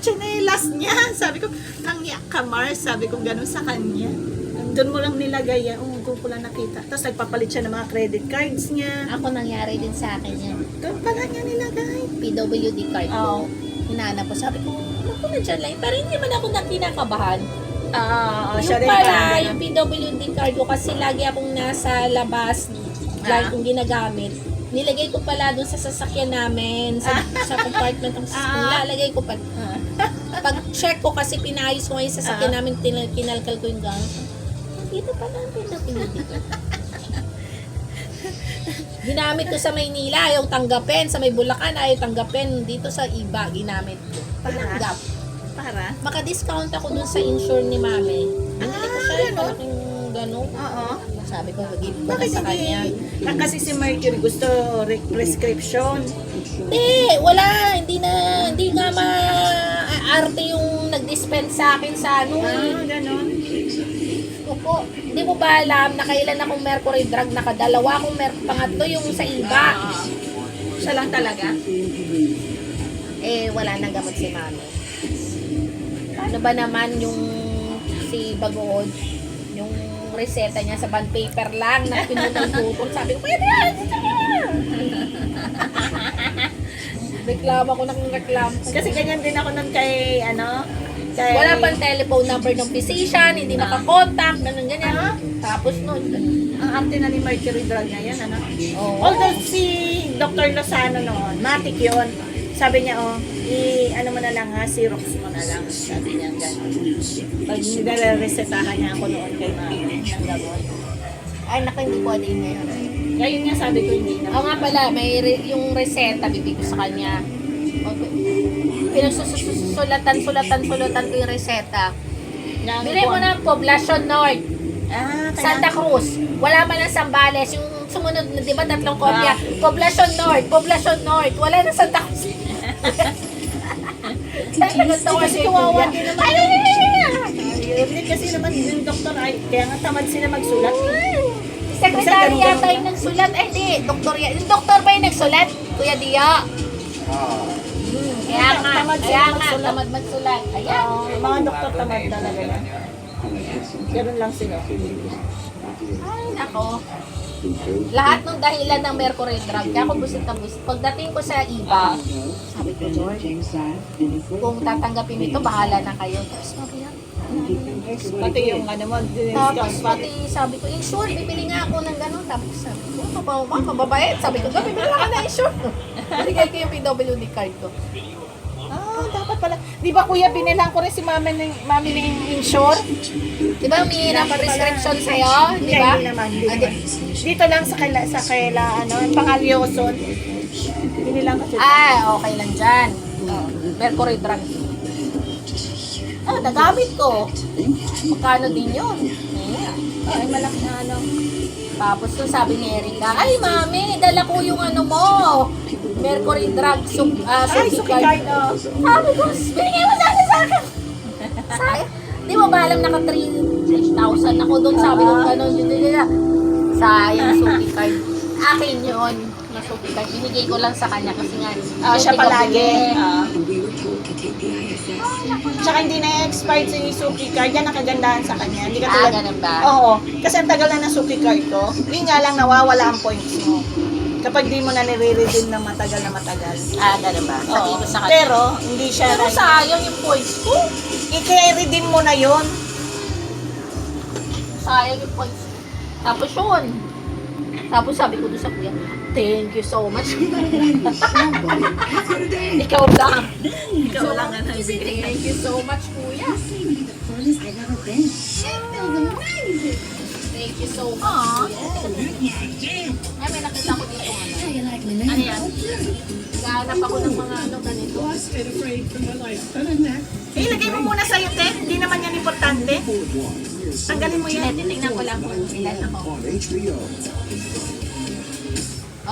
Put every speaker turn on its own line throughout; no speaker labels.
tsinelas niya. Sabi ko, nangyak ka Mars. Sabi ko, ganun sa kanya. Doon mo lang nilagay yan. Doon ko lang nakita. Tapos nagpapalit siya ng mga credit cards niya.
Ako nangyari din sa akin yan.
Doon pala niya nilagay.
PWD card ko. Hinanap ko. Sabi ko, naku na dyan lang. Pero hindi man ako kinakabahan.
Siya
Yung
rin
pala,
parang
yung PWD card ko kasi lagi akong nasa labas. Lagi kong ginagamit. Nilagay ko pala doon sa sasakyan namin. Sa compartment ng sasakyan. Nilalagay ko pala. Pag-check ko kasi pinayos ko yung sasakyan namin. Kinalkal ko yung gamit. Dito pala ang PWD card. Ginamit ko sa Maynila, ayaw tanggapin. Sa may Bulacan, ayaw tanggapin. Dito sa iba, ginamit ko. Tanggap.
para.
Maka-discount ako dun sa insure ni Mami. Binili ko siya yung malaking gano'n.
Oo.
Sabi ko, mag-give ko na
Bakit
sa kanya.
Kasi si Mercury gusto prescription.
Hindi, wala. Hindi nga ma-arte yung nag-dispense sa akin sa ano.
Ganon.
Opo, hindi mo ba alam na kailan akong mercury drug nakadalawa akong pangatlo yung sa iba.
Siya lang talaga.
Wala nang gamot si Mami. Ano ba naman yung si Bagood, yung reseta niya sa bond paper lang na pinutol-tutol. Sabi ko, pwede yan! Reklamo ko ng reklamo.
Kasi ganyan din ako nun kay, kay...
Wala pang telephone number ng physician, hindi makakontakt, ganyan. Tapos nun,
Ang arte na ni Mercury drug niya yan,
Oo.
Although si Dr. Lozano noon, matik yun. Sabi niya, ano mo na lang ha, Xerox mo na lang. Sabi niya, gano'n. Pag nire-resetahan niya ako noon kay Mami ng gamot.
Ay, naku, hindi ko din ngayon.
Ngayon nga sabi ko, hindi na.
Oo nga pala, may yung reseta, bibig ko sa kanya. Okay. Pinagsusulatan ko yung reseta. Bili mo ng Poblacion North, Santa Cruz. Wala man ng Zambales. Yung sumunod na, di ba, 3 kopya? Poblacion North. Wala na Santa Cruz.
Kasi kawawa din naman. Yun kasi naman yung doktor ay, kaya nga tamad sila magsulat.
Sekretary yata yung nagsulat. Ay, hindi. Doktor yan. Yung doktor ba yung nagsulat? Kuya Dia. Kaya nga, tamad magsulat. Ayan.
Mga doktor tamad talaga yan. Ganun lang sila.
Ay, nako. Lahat ng dahilan ng mercury drug. Kaya ako busit na busit. Pagdating ko sa iba, sabi ko, George, kung tatanggapin ito, bahala na kayo. Tapos sabi yan.
Pati yung mo,
Tapos pati sabi ko, insure, bibili nga ako ng gano'n. Tapos sabi ko, mababait. Sabi ko, bibili lang ako ng insure. Binigay ko yung PWD card ko.
Dapat pala. Di ba kuya, binilang ko rin si mami ng insure?
Di ba may prescription sa'yo? Di ba?
Hindi naman. Dito lang sa kaila, Pangalyoson. Binilang ko siya.
Okay lang dyan. Mercury drug. Nagamit ko. Magkano din yun?
Ay, malaki na
Tapos so, sabi ni Erika, ay mami, dala ko yung mo. Mercury drug,
Suki card.
Sabi ko, binigay mo sa akin. Sayang. Di mo ba alam naka 3,000 ako doon. Sabi ko gano'n. Sayang, suki card. Akin yun. Na suki card. Binigay ko lang sa kanya kasi nga.
Siya palagi. Tsaka hindi na-expired si Suki card. Yan ang kagandahan sa kanya. Hindi ka tulad.
Ganun ba?
Oo. Kasi ang tagal na ng Suki card ko. Yun nga lang nawawala ang points mo. Kapag di mo na nire-redeem ng matagal na matagal.
Ganun ba? Sabi ko sa kanya.
Pero, hindi siya
Pero sayang yung points ko.
i-redeem mo na yun.
Sayang yung points. Tapos yun. Tapos sabi ko doon sa kuya, thank you so much. Ikaw lang.
Ikaw lang ang nagbigay.
Thank you so much, kuya. Thank you so much. Ay, may nakita ko dito. Ano yan? Gahanap ako ng mga ganito.
Ilagay mo muna sa'yo, te. Hindi naman yan importante. Tanggalin mo yan.
Titignan ko lang kung ilan ako.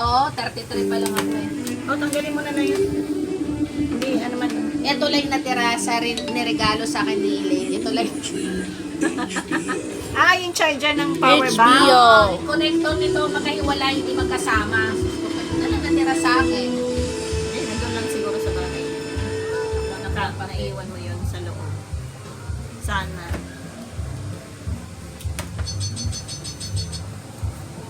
Oo, 33 pa lang ako
Tanggalin mo na yun. Hindi, man.
Ito lang yung natira sa niregalo sa akin ni Elaine. Ito lang.
Yung charger ng power
HBO.
bank.
Connector nito magkahiwala, hindi magkasama. Ito lang natira sa akin.
Nandun lang siguro sa bahay. naiwan mo yun sa loob. Sana.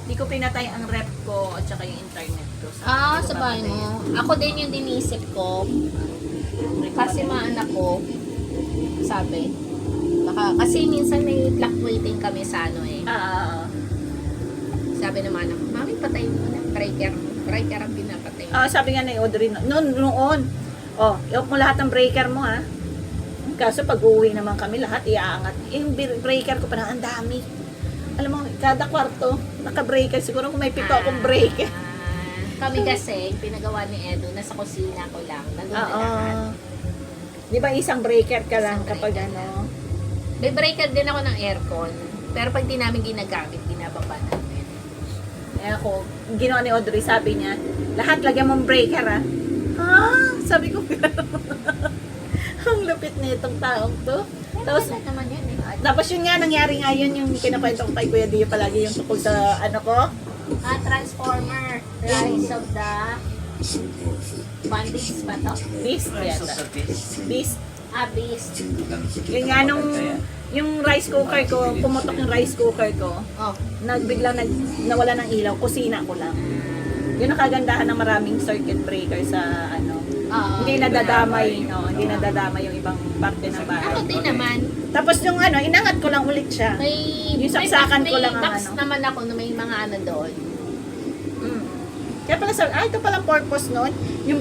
Hindi ko pinatay ang rep ko at saka yung internet ko. Hindi ko
Sa bahay
papatayin.
mo. Ako din yung dinisip ko. Kasi mga anak ko, sabi, kasi minsan may fluctuating kami sa ano eh. Sabi naman ako, mami patay mo na, breaker ang pinapatay.
Sabi nga ni Audrey, noon, i-off mo lahat ng breaker mo ha. Kaso pag uwi naman kami, lahat iaangat. Yung breaker ko parang ang dami. Alam mo, kada kwarto, naka-breaker. Siguro kung may 7 akong breaker.
Kami kasi, pinagawa ni Edo, nasa kusina ko lang, nandun na lahat.
Di ba isang breaker ka lang
Isang
kapag
breaker
ano?
May breaker din ako ng aircon, pero pag di namin ginagamit, binababa namin.
Eh ako, ginawa ni Audrey, sabi niya, lahat lagyan mong breaker ha. Sabi ko, ang lupit na itong taong to. Tapos,
Wala naman yun eh.
tapos yun nga, nangyari nga yun, yung kinakwento ko kay Kuya Dio palagi yung tungkol sa ano ko.
Transformer, Rise of the Bandits ba to?
Beast yata. Beast.
Beast.
Yun nga nung, yung rice cooker ko, pumutok yung rice cooker ko,
Oh.
biglang nawala ng ilaw, kusina ko lang. Yun ang kagandahan ng maraming circuit breaker sa ano. Hindi nadadamay, no? Hindi nadadamay yung ibang parte ng bahay.
Ako din naman.
Tapos yung ano, inangat ko lang ulit siya. Yung saksakan ko lang ang
may box
ano.
naman ako na may mga ano doon.
Kaya pala sa, ito palang purpose nun, yung